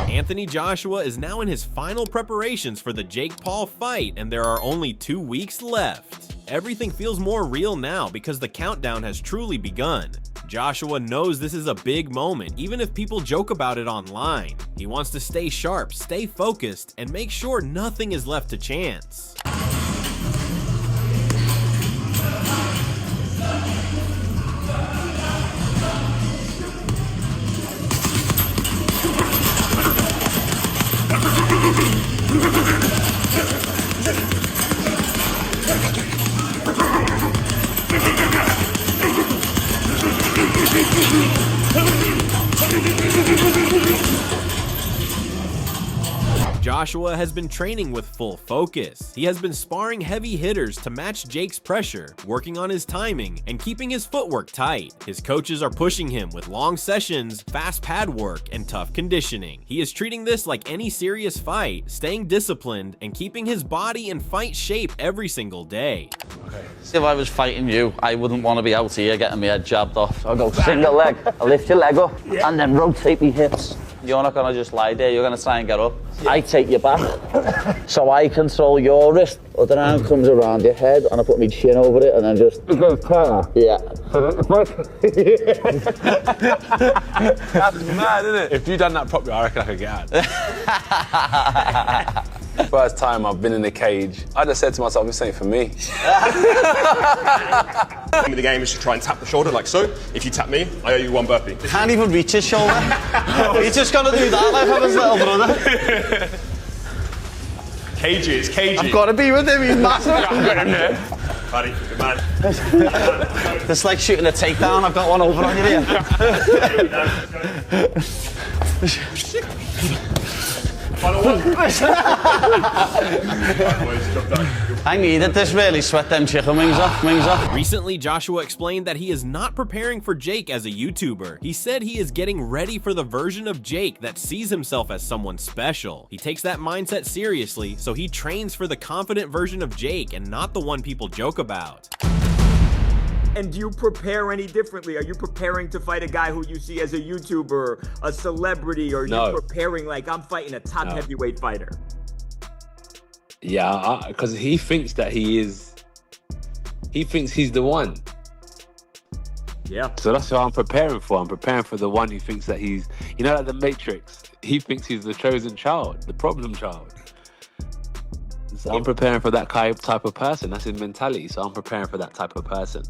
Anthony Joshua is now in his final preparations for the Jake Paul fight, and there are only 2 weeks left. Everything feels more real now because the countdown has truly begun. Joshua knows this is a big moment, even if people joke about it online. He wants to stay sharp, stay focused, and make sure nothing is left to chance. Joshua has been training with full focus. He has been sparring heavy hitters to match Jake's pressure, working on his timing, and keeping his footwork tight. His coaches are pushing him with long sessions, fast pad work, and tough conditioning. He is treating this like any serious fight, staying disciplined, and keeping his body in fight shape every single day. Okay. If I was fighting you, I wouldn't want to be out here getting my head jabbed off. I'll go single leg, I'll lift your leg up, and then rotate my hips. You're not going to just lie there, you're going to try and get up. Yeah. I take you back, so I control your wrist. Other arm comes around your head, and I put my chin over it, and then just... It goes tighter? Yeah. That's mad, isn't it? If you'd done that properly, I reckon I could get out. First time I've been in a cage, I just said to myself, this ain't for me. The game is to try and tap the shoulder like so. If you tap me, I owe you 1 burpee. Can't even reach his shoulder. He's just gonna do that like his little brother. Cages, cages. I've got to be with him, he's massive. I've got him there. Buddy, good man. It's like shooting a takedown, I've got one over on you there. I needed this, really sweat them chicken wings off, Recently, Joshua explained that he is not preparing for Jake as a YouTuber. He said he is getting ready for the version of Jake that sees himself as someone special. He takes that mindset seriously, so he trains for the confident version of Jake and not the one people joke about. And do you prepare any differently? Are you preparing to fight a guy who you see as a YouTuber, a celebrity, or are you preparing like I'm fighting a top heavyweight fighter? Yeah, because he thinks that he thinks he's the one. Yeah. So that's what I'm preparing for. I'm preparing for the one who thinks that he's, you know, like the Matrix. He thinks he's the chosen child, the problem child. So I'm preparing for that type of person. That's his mentality. So I'm preparing for that type of person.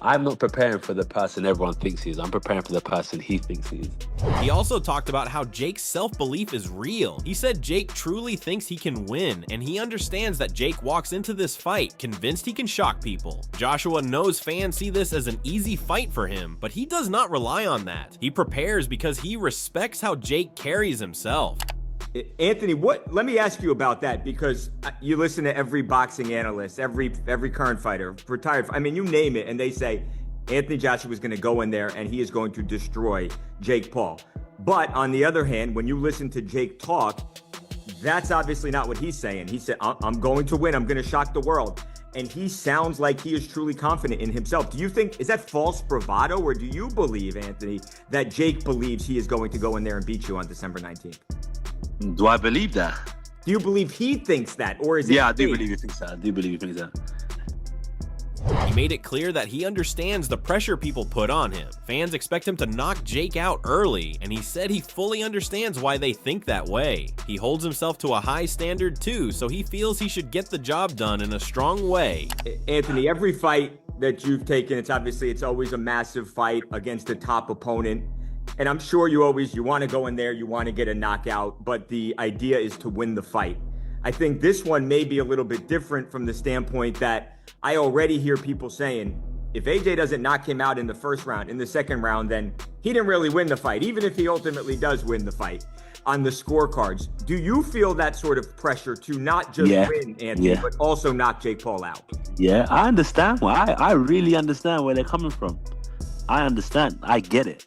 I'm not preparing for the person everyone thinks he is. I'm preparing for the person he thinks he is. He also talked about how Jake's self-belief is real. He said Jake truly thinks he can win, and he understands that Jake walks into this fight convinced he can shock people. Joshua knows fans see this as an easy fight for him, but he does not rely on that. He prepares because he respects how Jake carries himself. Anthony, let me ask you about that, because you listen to every boxing analyst, every current fighter, retired, I mean, you name it, and they say Anthony Joshua is going to go in there and he is going to destroy Jake Paul. But on the other hand, when you listen to Jake talk, that's obviously not what he's saying. He said, I'm going to win, I'm going to shock the world. And he sounds like he is truly confident in himself. Do you think, is that false bravado, or do you believe, Anthony, that Jake believes he is going to go in there and beat you on December 19th? Do I believe that? Do you believe he thinks that, or is it? Yeah, I do fake? believe he thinks that. I do believe he thinks that. He made it clear that he understands the pressure people put on him. Fans expect him to knock Jake out early, and he said he fully understands why they think that way. He holds himself to a high standard too, so he feels he should get the job done in a strong way. Anthony, every fight that you've taken, it's always a massive fight against a top opponent. And I'm sure you want to go in there, you want to get a knockout, but the idea is to win the fight. I think this one may be a little bit different from the standpoint that I already hear people saying, if AJ doesn't knock him out in the first round, in the second round, then he didn't really win the fight, even if he ultimately does win the fight on the scorecards. Do you feel that sort of pressure to not just win, Anthony, but also knock Jake Paul out? Yeah, I understand. I really understand where they're coming from. I understand. I get it.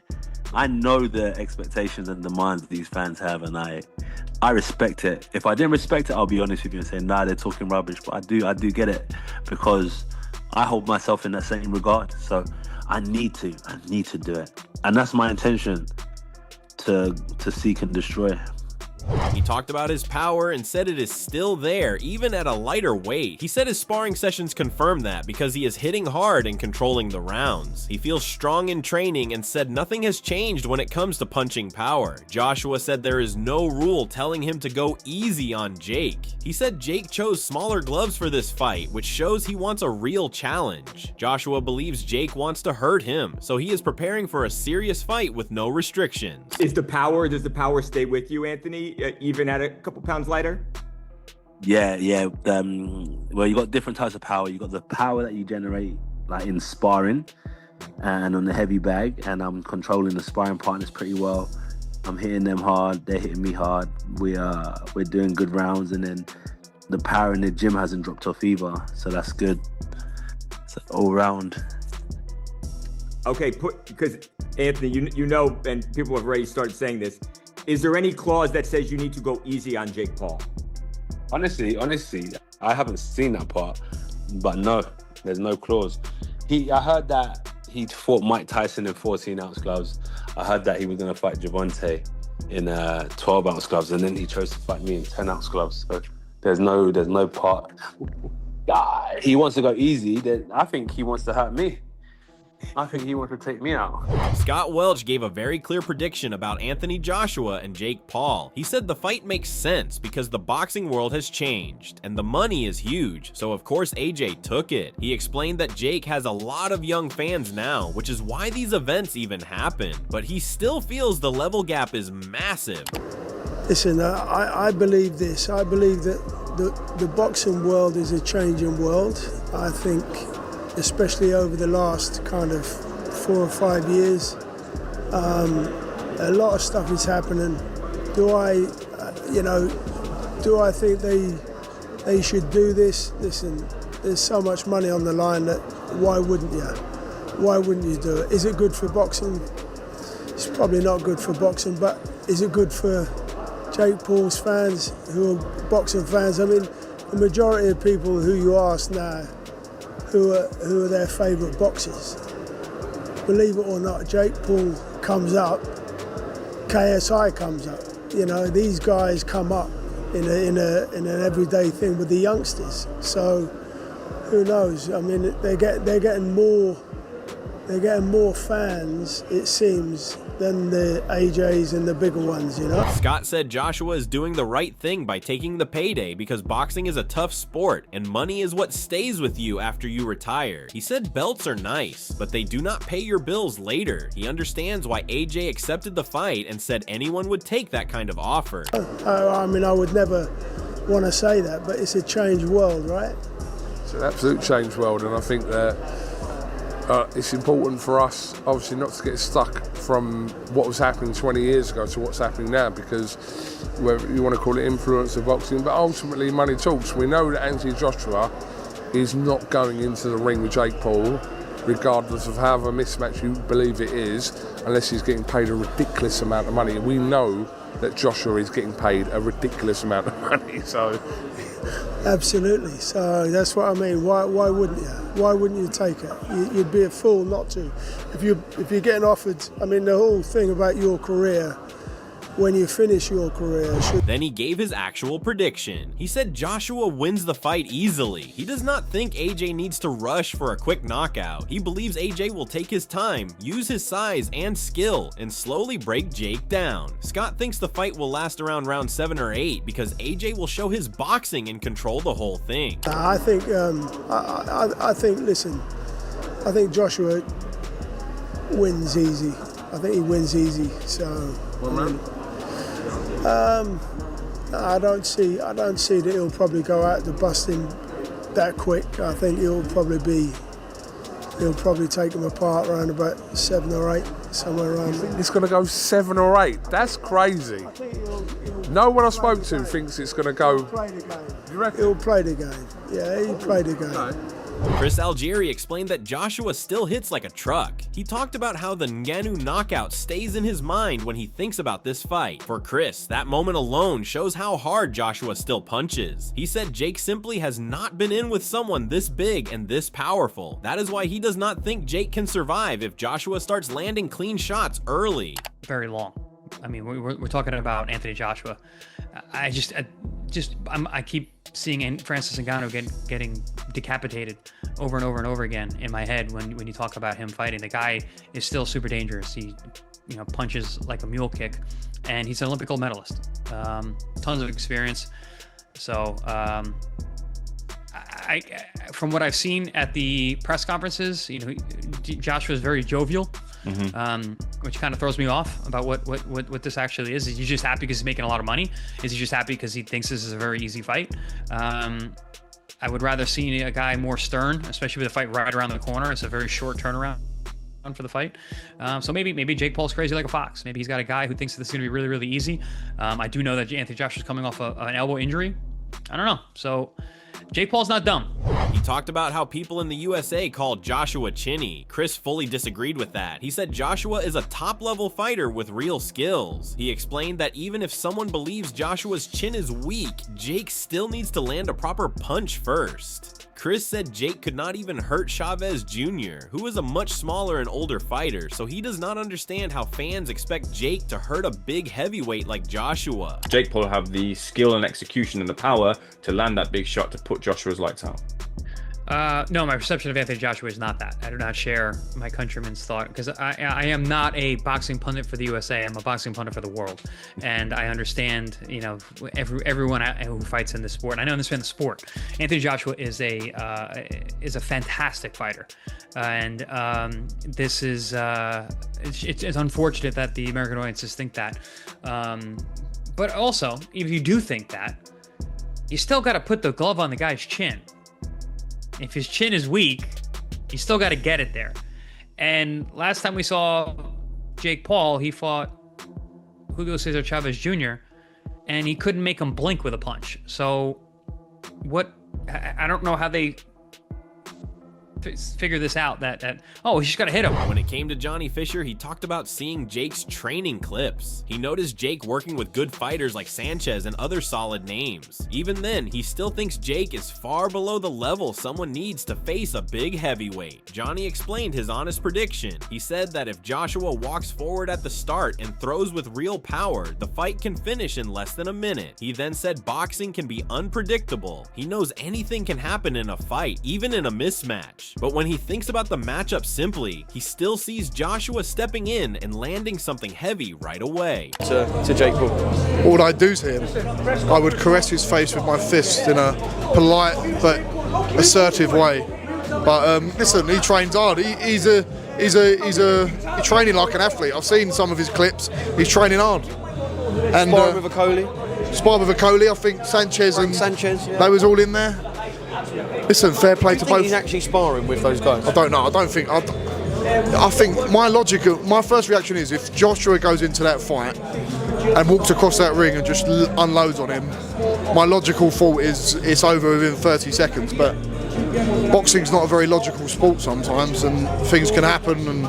I know the expectations and demands these fans have, and I respect it. If I didn't respect it, I'll be honest with you and say, nah, they're talking rubbish. But I do get it, because I hold myself in that same regard. So I need to do it. And that's my intention, to seek and destroy. He talked about his power and said it is still there, even at a lighter weight. He said his sparring sessions confirm that because he is hitting hard and controlling the rounds. He feels strong in training and said nothing has changed when it comes to punching power. Joshua said there is no rule telling him to go easy on Jake. He said Jake chose smaller gloves for this fight, which shows he wants a real challenge. Joshua believes Jake wants to hurt him, so he is preparing for a serious fight with no restrictions. Does the power stay with you, Anthony? Even at a couple pounds lighter? Yeah. Well, you got different types of power. You got the power that you generate, like in sparring and on the heavy bag, and I'm controlling the sparring partners pretty well. I'm hitting them hard. They're hitting me hard. We're doing good rounds, and then the power in the gym hasn't dropped off either, so that's good. So all round. Okay, because Anthony, you know, and people have already started saying this. Is there any clause that says you need to go easy on Jake Paul? Honestly, I haven't seen that part, but no, there's no clause. I heard that he fought Mike Tyson in 14-ounce gloves. I heard that he was going to fight Javante in 12-ounce gloves, and then he chose to fight me in 10-ounce gloves. So there's no part. He wants to go easy. Then I think he wants to hurt me. I think he wants to take me out. Scott Welch gave a very clear prediction about Anthony Joshua and Jake Paul. He said the fight makes sense because the boxing world has changed and the money is huge, so of course AJ took it. He explained that Jake has a lot of young fans now, which is why these events even happen, but he still feels the level gap is massive. Listen, I believe this. I believe that the boxing world is a changing world. I think especially over the last kind of 4 or 5 years. A lot of stuff is happening. Do I think they should do this? Listen, there's so much money on the line that why wouldn't you? Why wouldn't you do it? Is it good for boxing? It's probably not good for boxing, but is it good for Jake Paul's fans who are boxing fans? I mean, the majority of people who you ask now, who are their favourite boxers. Believe it or not, Jake Paul comes up, KSI comes up. You know, these guys come up in an everyday thing with the youngsters. So who knows? I mean, they're getting more fans, it seems, than the AJs and the bigger ones, you know? Scott said Joshua is doing the right thing by taking the payday because boxing is a tough sport and money is what stays with you after you retire. He said belts are nice, but they do not pay your bills later. He understands why AJ accepted the fight and said anyone would take that kind of offer. I mean, I would never want to say that, but it's a changed world, right? It's an absolute changed world, and I think that it's important for us, obviously, not to get stuck from what was happening 20 years ago to what's happening now, because whether you want to call it influence of boxing, but ultimately money talks. We know that Anthony Joshua is not going into the ring with Jake Paul, regardless of however mismatch you believe it is, unless he's getting paid a ridiculous amount of money. We know that Joshua is getting paid a ridiculous amount of money, so... Absolutely. So that's what I mean. Why wouldn't you? Why wouldn't you take it? You'd be a fool not to. If you're getting offered, I mean, the whole thing about your career when you finish your career. Then he gave his actual prediction. He said Joshua wins the fight easily. He does not think AJ needs to rush for a quick knockout. He believes AJ will take his time, use his size and skill, and slowly break Jake down. Scott thinks the fight will last around round 7 or 8 because AJ will show his boxing and control the whole thing. I think, listen, I think Joshua wins easy. I think he wins easy. So, I don't see that he'll probably go out to busting that quick. I think he'll probably take him apart around about 7 or 8, somewhere around there. It's going to go 7 or 8. That's crazy. No one I spoke to thinks it's going to go. He'll play the game. You reckon? He'll play the game. Yeah, he'll play the game. No. Chris Algieri explained that Joshua still hits like a truck. He talked about how the Ngannou knockout stays in his mind when he thinks about this fight. For Chris, that moment alone shows how hard Joshua still punches. He said Jake simply has not been in with someone this big and this powerful. That is why he does not think Jake can survive if Joshua starts landing clean shots early. Very long. I mean, we're talking about Anthony Joshua. I keep seeing Francis Ngannou getting decapitated over and over and over again in my head when you talk about him fighting. The guy is still super dangerous. He, punches like a mule kick, and he's an Olympic gold medalist. Tons of experience. So, from what I've seen at the press conferences, Joshua is very jovial. Which kind of throws me off about what this actually is. Is he just happy because he's making a lot of money? Is he just happy because he thinks this is a very easy fight? I would rather see a guy more stern, especially with a fight right around the corner. It's a very short turnaround for the fight. So maybe Jake Paul's crazy like a fox. Maybe he's got a guy who thinks this is going to be really, really easy. I do know that Anthony Joshua's coming off an elbow injury. I don't know. So Jake Paul's not dumb. He talked about how people in the USA called Joshua chinny. Chris fully disagreed with that. He said Joshua is a top-level fighter with real skills. He explained that even if someone believes Joshua's chin is weak, Jake still needs to land a proper punch first. Chris said Jake could not even hurt Chavez Jr., who is a much smaller and older fighter, so he does not understand how fans expect Jake to hurt a big heavyweight like Joshua. Jake Paul have the skill and execution and the power to land that big shot to put Joshua's lights out. No, my perception of Anthony Joshua is not that. I do not share my countrymen's thought, because I am not a boxing pundit for the USA. I'm a boxing pundit for the world, and I understand, everyone who fights in the sport. And I understand the sport. Anthony Joshua is a fantastic fighter, and this is it's unfortunate that the American audiences think that. But also, if you do think that, you still got to put the glove on the guy's chin. If his chin is weak, you still got to get it there. And last time we saw Jake Paul, he fought Julio Cesar Chavez Jr., and he couldn't make him blink with a punch. So I don't know how they figure this out, that he's just got to hit him. When it came to Johnny Fisher, he talked about seeing Jake's training clips. He noticed Jake working with good fighters like Sanchez and other solid names. Even then, he still thinks Jake is far below the level someone needs to face a big heavyweight. Johnny explained his honest prediction. He said that if Joshua walks forward at the start and throws with real power, the fight can finish in less than a minute. He then said boxing can be unpredictable. He knows anything can happen in a fight, even in a mismatch. But when he thinks about the matchup simply, he still sees Joshua stepping in and landing something heavy right away. To Jake Paul. What would I do to him? I would caress his face with my fist in a polite but assertive way. But listen, he trains hard. He's training like an athlete. I've seen some of his clips. He's training hard. And Sparring with a Coley. I think Sanchez yeah. They was all in there. Listen, fair play to both. He's actually sparring with those guys? I don't know. I think my first reaction is if Joshua goes into that fight and walks across that ring and just unloads on him, my logical thought is it's over within 30 seconds. But boxing's not a very logical sport sometimes, and things can happen, and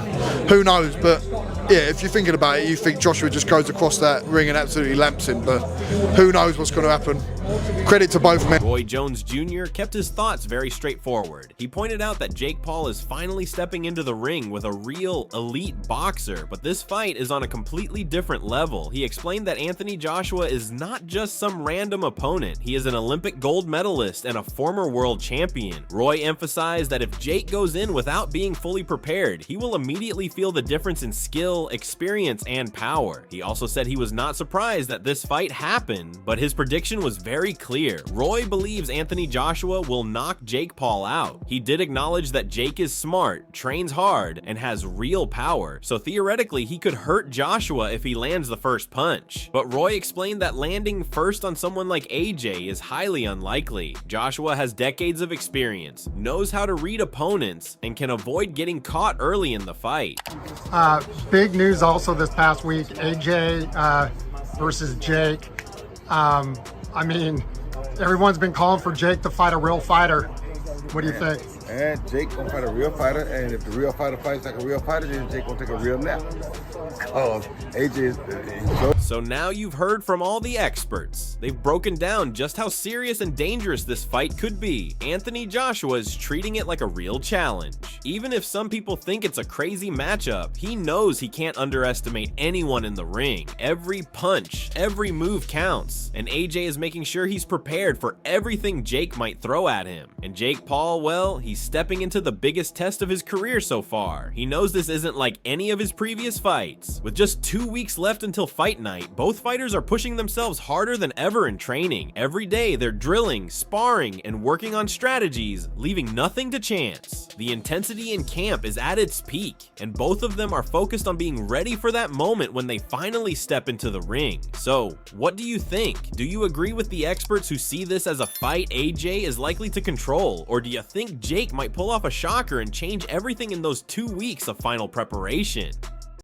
who knows. But yeah, if you're thinking about it, you think Joshua just goes across that ring and absolutely lamps him, but who knows what's going to happen. Credit to both men. Roy Jones Jr. kept his thoughts very straightforward. He pointed out that Jake Paul is finally stepping into the ring with a real elite boxer, but this fight is on a completely different level. He explained that Anthony Joshua is not just some random opponent. He is an Olympic gold medalist and a former world champion. Roy emphasized that if Jake goes in without being fully prepared, he will immediately feel the difference in skill, experience, and power. He also said he was not surprised that this fight happened, but his prediction was very clear. Roy believes Anthony Joshua will knock Jake Paul out. He did acknowledge that Jake is smart, trains hard, and has real power, so theoretically he could hurt Joshua if he lands the first punch. But Roy explained that landing first on someone like AJ is highly unlikely. Joshua has decades of experience, knows how to read opponents, and can avoid getting caught early in the fight. Big news also this past week, AJ versus Jake. I mean, everyone's been calling for Jake to fight a real fighter. What do you think? And Jake gonna fight a real fighter, and if the real fighter fights like a real fighter, then Jake gonna take a real nap. AJ is So now you've heard from all the experts. They've broken down just how serious and dangerous this fight could be. Anthony Joshua is treating it like a real challenge. Even if some people think it's a crazy matchup, he knows he can't underestimate anyone in the ring. Every punch, every move counts, and AJ is making sure he's prepared for everything Jake might throw at him. And Jake Paul, well, he's stepping into the biggest test of his career so far. He knows this isn't like any of his previous fights. With just 2 weeks left until fight night, both fighters are pushing themselves harder than ever in training. Every day they're drilling, sparring, and working on strategies, leaving nothing to chance. The intensity in camp is at its peak, and both of them are focused on being ready for that moment when they finally step into the ring. So, what do you think? Do you agree with the experts who see this as a fight AJ is likely to control, or do you think Jake might pull off a shocker and change everything in those 2 weeks of final preparation?